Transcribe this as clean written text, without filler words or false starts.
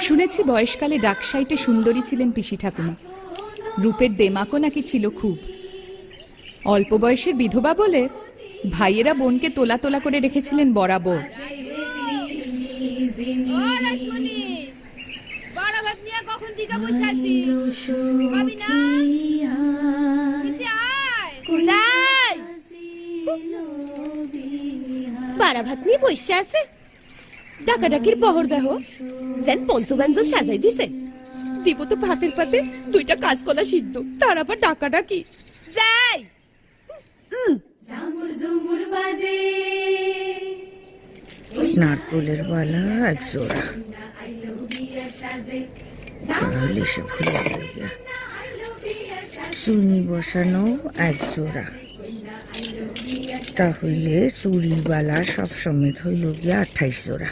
শুনেছি বয়সকালে ডাকসাইটে সুন্দরী ছিলেন পিসি ঠাকুমা, রূপের দেমাকও নাকি ছিল খুব। অল্প বয়সের বিধবা বলে ভাইয়েরা বোনকে তোলা তোলা করে রেখেছিলেন বরাবর। বাড়া ভাত নিয়ে বসে আছে, ডাকাডাকির বহর দেহ সেন পঞ্চব্যঞ্জন সাজাই দিছে। দিব তো ভাতের পাতে দুইটা কাঁচকলা সিদ্ধ, তার আবার ডাকাডাকি। যাই নারকলের বালা এক জোড়া, তাহলে সে ভুলে গেল গিয়া। চুনি বসানো এক জোড়া, তাহলে চুরির বালা সব সমেত হইল গিয়া 28 জোড়া।